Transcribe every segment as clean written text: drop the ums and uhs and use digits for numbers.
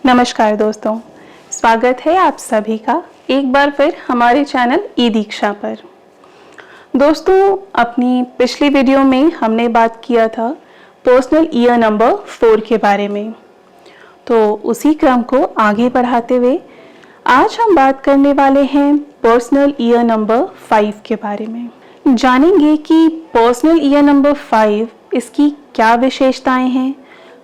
नमस्कार दोस्तों, स्वागत है आप सभी का एक बार फिर हमारे चैनल ई दीक्षा पर। दोस्तों, अपनी पिछली वीडियो में हमने बात किया था पर्सनल ईयर नंबर 4 के बारे में। तो उसी क्रम को आगे बढ़ाते हुए आज हम बात करने वाले हैं पर्सनल ईयर नंबर 5 के बारे में। जानेंगे कि पर्सनल ईयर नंबर 5 इसकी क्या विशेषताएं हैं,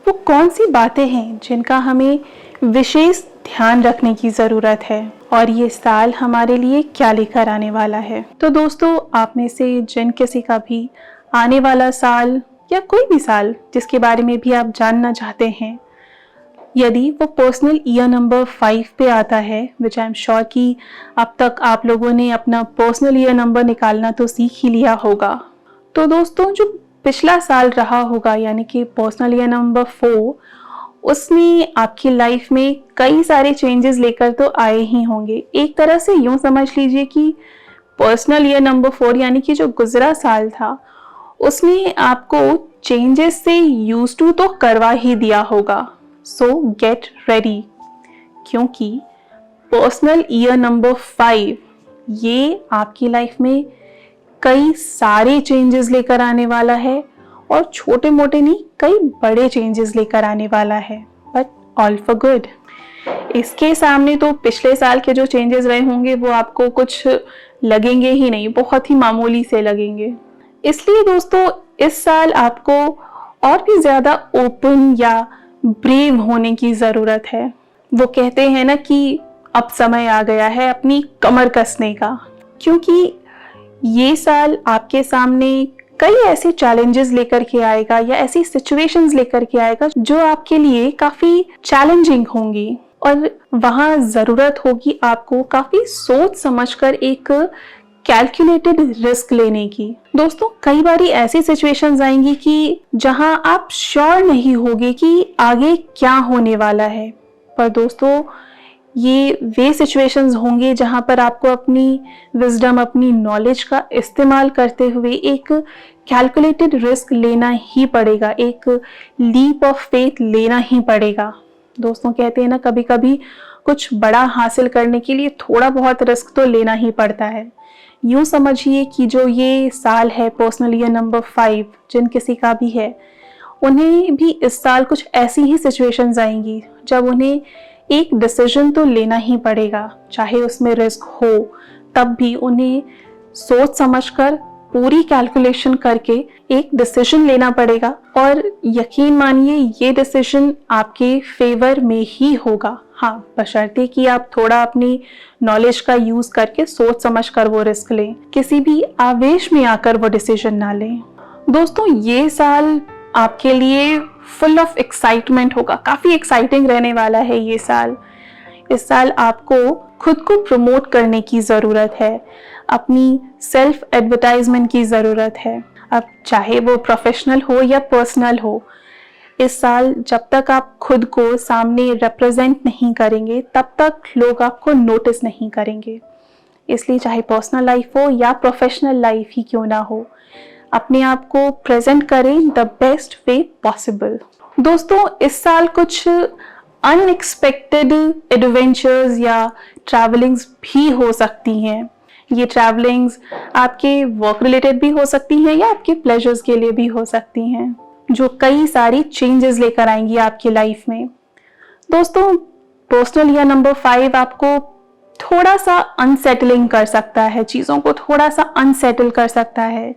वो कौन सी बातें हैं जिनका हमें विशेष ध्यान रखने की ज़रूरत है और ये साल हमारे लिए क्या लेकर आने वाला है। तो दोस्तों, आप में से जिन किसी का भी आने वाला साल या कोई भी साल जिसके बारे में भी आप जानना चाहते हैं, यदि वो पर्सनल ईयर नंबर 5 पे आता है, विच आई एम श्योर कि अब तक आप लोगों ने अपना पर्सनल ईयर नंबर निकालना तो सीख ही लिया होगा। तो दोस्तों, जो पिछला साल रहा होगा यानी कि पर्सनल ईयर नंबर 4, उसने आपकी लाइफ में कई सारे चेंजेस लेकर तो आए ही होंगे। एक तरह से यूं समझ लीजिए कि पर्सनल ईयर नंबर 4 यानी कि जो गुजरा साल था, उसने आपको चेंजेस से यूज्ड टू तो करवा ही दिया होगा। सो गेट रेडी, क्योंकि पर्सनल ईयर नंबर 5 ये आपकी लाइफ में कई सारे चेंजेस लेकर आने वाला है और छोटे मोटे नहीं, कई बड़े चेंजेस लेकर आने वाला है, बट ऑल फॉर गुड। इसके सामने तो पिछले साल के जो चेंजेस रहे होंगे वो आपको कुछ लगेंगे ही नहीं, बहुत ही मामूली से लगेंगे। इसलिए दोस्तों, इस साल आपको और भी ज़्यादा ओपन या ब्रेव होने की ज़रूरत है। वो कहते हैं ना कि अब समय आ गया है अपनी कमर कसने का, क्योंकि ये साल आपके सामने कई ऐसे चैलेंजेस लेकर के आएगा या ऐसी सिचुएशंस लेकर के आएगा जो आपके लिए काफ़ी चैलेंजिंग होंगी और वहाँ ज़रूरत होगी आपको काफ़ी सोच समझकर एक कैलकुलेटेड रिस्क लेने की। दोस्तों, कई बारी ऐसी सिचुएशंस आएंगी कि जहां आप श्योर नहीं होगे कि आगे क्या होने वाला है, पर दोस्तों ये वे सिचुएशंस होंगे जहां पर आपको अपनी विजडम, अपनी नॉलेज का इस्तेमाल करते हुए एक कैलकुलेटेड रिस्क लेना ही पड़ेगा, एक लीप ऑफ फेथ लेना ही पड़ेगा। दोस्तों, कहते हैं ना, कभी कभी कुछ बड़ा हासिल करने के लिए थोड़ा बहुत रिस्क तो लेना ही पड़ता है। यूँ समझिए कि जो ये साल है पर्सनल ईयर नंबर 5, जिन किसी का भी है, उन्हें भी इस साल कुछ ऐसी ही सिचुएशंस आएंगी जब उन्हें एक डिसीजन तो लेना ही पड़ेगा, चाहे उसमें रिस्क हो, तब भी उन्हें सोच समझकर पूरी कैलकुलेशन करके एक डिसीजन लेना पड़ेगा। और यकीन मानिए ये डिसीजन आपके फेवर में ही होगा, हाँ, बशर्ते कि आप थोड़ा अपनी नॉलेज का यूज करके सोच समझकर वो रिस्क लें, किसी भी आवेश में आकर वो डिसीजन ना लें। दोस्तों, ये साल आपके लिए फुल ऑफ एक्साइटमेंट होगा, काफ़ी एक्साइटिंग रहने वाला है ये साल। इस साल आपको खुद को प्रमोट करने की ज़रूरत है, अपनी सेल्फ एडवर्टाइजमेंट की ज़रूरत है, अब चाहे वो प्रोफेशनल हो या पर्सनल हो। इस साल जब तक आप खुद को सामने रिप्रेजेंट नहीं करेंगे, तब तक लोग आपको नोटिस नहीं करेंगे। इसलिए चाहे पर्सनल लाइफ हो या प्रोफेशनल लाइफ ही क्यों ना हो, अपने आप को प्रेजेंट करें द बेस्ट वे पॉसिबल। दोस्तों, इस साल कुछ अनएक्सपेक्टेड एडवेंचर्स या ट्रैवलिंग्स भी हो सकती हैं। ये ट्रैवलिंग्स आपके वर्क रिलेटेड भी हो सकती हैं या आपके प्लेजर्स के लिए भी हो सकती हैं, जो कई सारी चेंजेस लेकर आएंगी आपकी लाइफ में। दोस्तों, पर्सनल ईयर नंबर 5 आपको थोड़ा सा अनसेटलिंग कर सकता है, चीज़ों को थोड़ा सा अनसेटल कर सकता है,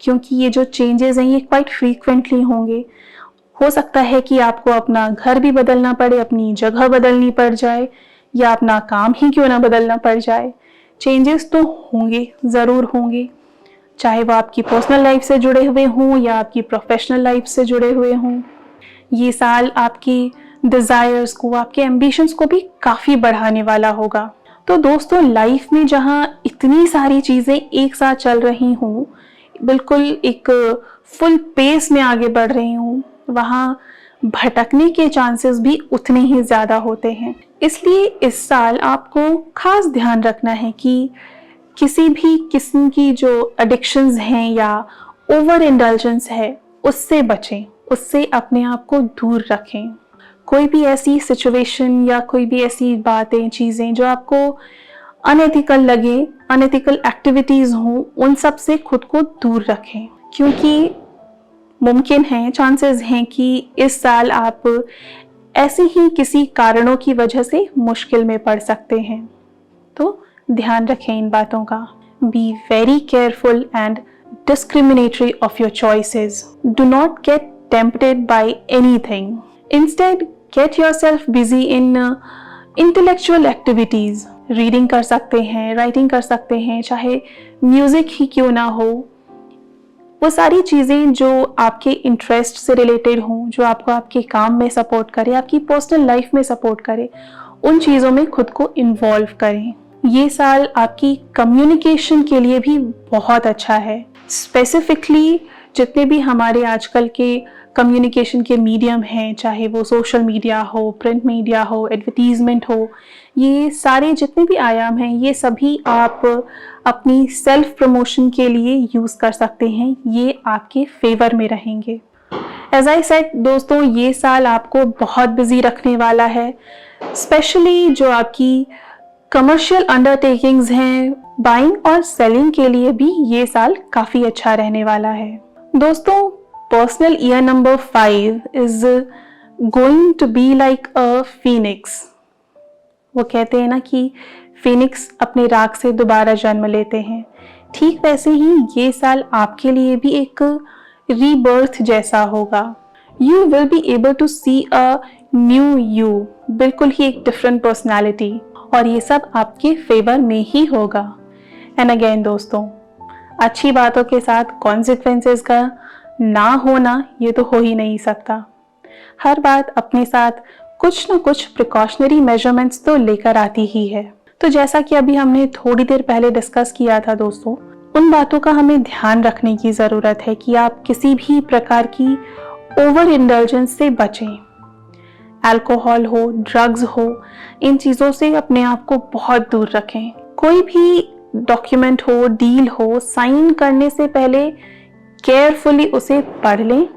क्योंकि ये जो चेंजेस हैं ये क्वाइट फ्रीक्वेंटली होंगे। हो सकता है कि आपको अपना घर भी बदलना पड़े, अपनी जगह बदलनी पड़ जाए या अपना काम ही क्यों ना बदलना पड़ जाए। चेंजेस तो होंगे, ज़रूर होंगे, चाहे वो आपकी पर्सनल लाइफ से जुड़े हुए हों या आपकी प्रोफेशनल लाइफ से जुड़े हुए हों। ये साल आपकी डिज़ायर्स को, आपके एम्बिशंस को भी काफ़ी बढ़ाने वाला होगा। तो दोस्तों, लाइफ में जहाँ इतनी सारी चीज़ें एक साथ चल रही हों, बिल्कुल एक फुल पेस में आगे बढ़ रही हूँ, वहाँ भटकने के चांसेस भी उतने ही ज़्यादा होते हैं। इसलिए इस साल आपको खास ध्यान रखना है कि किसी भी किस्म की जो एडिक्शंस हैं या ओवर इंडल्जेंस है, उससे बचें, उससे अपने आप को दूर रखें। कोई भी ऐसी सिचुएशन या कोई भी ऐसी बातें, चीज़ें जो आपको अनएथिकल लगे, अनएथिकल एक्टिविटीज़ हों, उन सब से खुद को दूर रखें, क्योंकि मुमकिन है, चांसेस हैं कि इस साल आप ऐसे ही किसी कारणों की वजह से मुश्किल में पड़ सकते हैं। तो ध्यान रखें इन बातों का। Be very careful and discriminatory of your choices. Do not get tempted by anything. Instead, get yourself busy in intellectual activities. Reading कर सकते हैं, writing कर सकते हैं, चाहे म्यूजिक ही क्यों ना हो, वो सारी चीज़ें जो आपके इंटरेस्ट से रिलेटेड हों, जो आपको आपके काम में सपोर्ट करे, आपकी पर्सनल लाइफ में सपोर्ट करे, उन चीज़ों में खुद को इन्वॉल्व करें। ये साल आपकी कम्युनिकेशन के लिए भी बहुत अच्छा है। स्पेसिफिकली जितने भी हमारे आजकल के कम्युनिकेशन के मीडियम हैं, चाहे वो सोशल मीडिया हो, प्रिंट मीडिया हो, एडवर्टीजमेंट हो, ये सारे जितने भी आयाम हैं, ये सभी आप अपनी सेल्फ प्रमोशन के लिए यूज़ कर सकते हैं। ये आपके फेवर में रहेंगे। एज आई सेड दोस्तों, ये साल आपको बहुत बिजी रखने वाला है। स्पेशली जो आपकी कमर्शियल अंडरटेकिंग्स हैं, बाइंग और सेलिंग के लिए भी ये साल काफ़ी अच्छा रहने वाला है। दोस्तों, personal year number 5 is going to be like a phoenix. वो कहते हैं ना कि फीनिक्स अपने राख से दोबारा जन्म लेते हैं। ठीक वैसे ही ये साल आपके लिए भी एक रीबर्थ जैसा होगा। You will be able to see a new you, बिल्कुल ही एक डिफरेंट पर्सनैलिटी, और ये सब आपके फेवर में ही होगा। एंड अगेन दोस्तों, अच्छी बातों के साथ कॉन्सिक्वेंसेस का ना होना ये तो हो ही नहीं सकता। हर बात अपने साथ कुछ न कुछ प्रिकॉशनरी मेजरमेंट्स तो लेकर आती ही है। तो जैसा कि अभी हमने थोड़ी देर पहले डिस्कस किया था दोस्तों, उन बातों का हमें ध्यान रखने की ज़रूरत है कि आप किसी भी प्रकार की ओवर इंडल्जेंस से बचें। अल्कोहल हो, ड्रग्स हो, इन चीज़ों से अपने आप को बहुत दूर रखें। कोई भी डॉक्यूमेंट हो, डील हो, साइन करने से पहले केयरफुली उसे पढ़ लें,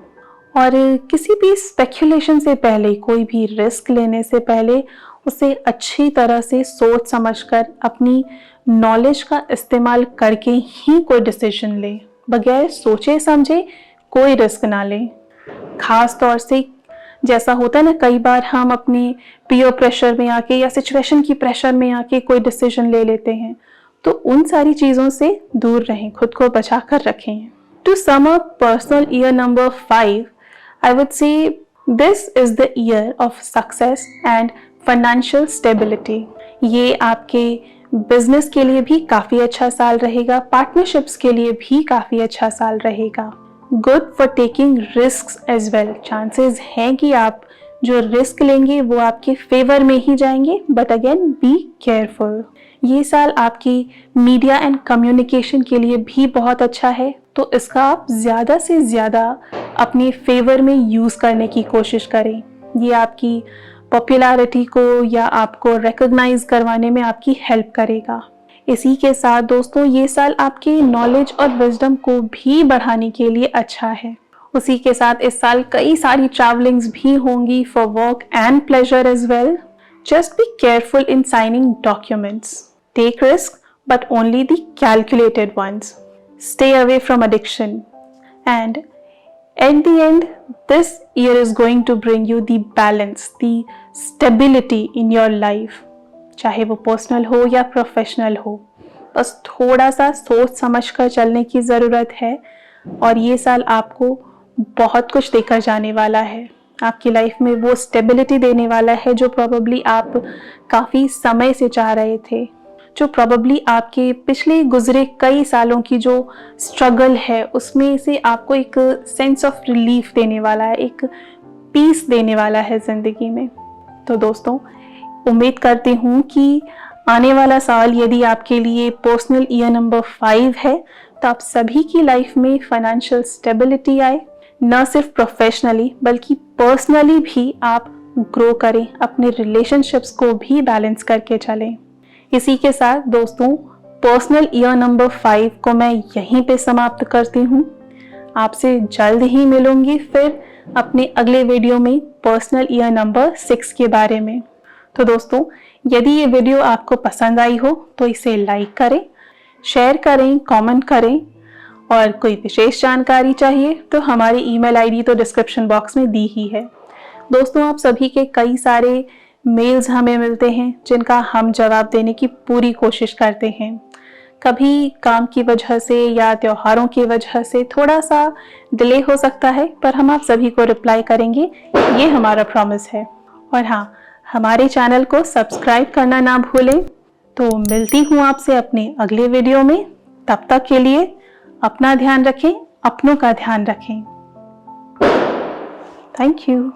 और किसी भी स्पेक्यूलेशन से पहले, कोई भी रिस्क लेने से पहले उसे अच्छी तरह से सोच समझकर अपनी नॉलेज का इस्तेमाल करके ही कोई डिसीजन लें। बगैर सोचे समझे कोई रिस्क ना लें। खास तौर से जैसा होता है ना, कई बार हम अपने पीयर प्रेशर में आके या सिचुएशन की प्रेशर में आके कोई डिसीजन ले लेते हैं, तो उन सारी चीज़ों से दूर रहें, खुद को बचा कर रखें। To sum up personal year number 5, I would say this is the year of success and financial stability. ये आपके बिजनेस के लिए भी काफ़ी अच्छा साल रहेगा, पार्टनरशिप्स के लिए भी काफ़ी अच्छा साल रहेगा। Good for taking risks as well. Chances हैं कि आप जो रिस्क लेंगे वो आपके फेवर में ही जाएंगे, बट अगेन बी केयरफुल। ये साल आपकी मीडिया एंड कम्युनिकेशन के लिए भी बहुत अच्छा है, तो इसका आप ज़्यादा से ज़्यादा अपने फेवर में यूज़ करने की कोशिश करें। ये आपकी पॉपुलैरिटी को या आपको रिकॉग्नाइज करवाने में आपकी हेल्प करेगा। इसी के साथ दोस्तों, ये साल आपके नॉलेज और विजडम को भी बढ़ाने के लिए अच्छा है। उसी के साथ इस साल कई सारी ट्रैवलिंग्स भी होंगी for work and pleasure as well. Just be careful in signing documents. Take risk but only the calculated ones. Stay away from addiction, and at the end this year is going to bring you the balance, the stability in your life, चाहे वो personal हो या professional हो। बस थोड़ा सा सोच समझ कर चलने की ज़रूरत है, और ये साल आपको बहुत कुछ देकर जाने वाला है। आपकी लाइफ में वो स्टेबिलिटी देने वाला है जो प्रोबेबली आप काफ़ी समय से चाह रहे थे, जो प्रोबेबली आपके पिछले गुजरे कई सालों की जो स्ट्रगल है उसमें से आपको एक सेंस ऑफ रिलीफ देने वाला है, एक पीस देने वाला है ज़िंदगी में। तो दोस्तों, उम्मीद करती हूँ कि आने वाला साल यदि आपके लिए पर्सनल ईयर नंबर 5 है, तो आप सभी की लाइफ में फाइनेंशियल स्टेबिलिटी आए, न सिर्फ प्रोफेशनली बल्कि पर्सनली भी आप ग्रो करें, अपने रिलेशनशिप्स को भी बैलेंस करके चलें। इसी के साथ दोस्तों, पर्सनल ईयर नंबर 5 को मैं यहीं पे समाप्त करती हूँ। आपसे जल्द ही मिलूंगी फिर अपने अगले वीडियो में पर्सनल ईयर नंबर 6 के बारे में। तो दोस्तों, यदि ये वीडियो आपको पसंद आई हो तो इसे लाइक करें, शेयर करें, कमेंट करें और कोई विशेष जानकारी चाहिए तो हमारी ईमेल आईडी तो डिस्क्रिप्शन बॉक्स में दी ही है। दोस्तों, आप सभी के कई सारे मेल्स हमें मिलते हैं जिनका हम जवाब देने की पूरी कोशिश करते हैं। कभी काम की वजह से या त्योहारों की वजह से थोड़ा सा डिले हो सकता है, पर हम आप सभी को रिप्लाई करेंगे, ये हमारा प्रॉमिस है। और हाँ, हमारे चैनल को सब्सक्राइब करना ना भूलें। तो मिलती हूँ आपसे अपने अगले वीडियो में। तब तक के लिए अपना ध्यान रखें, अपनों का ध्यान रखें। Thank you.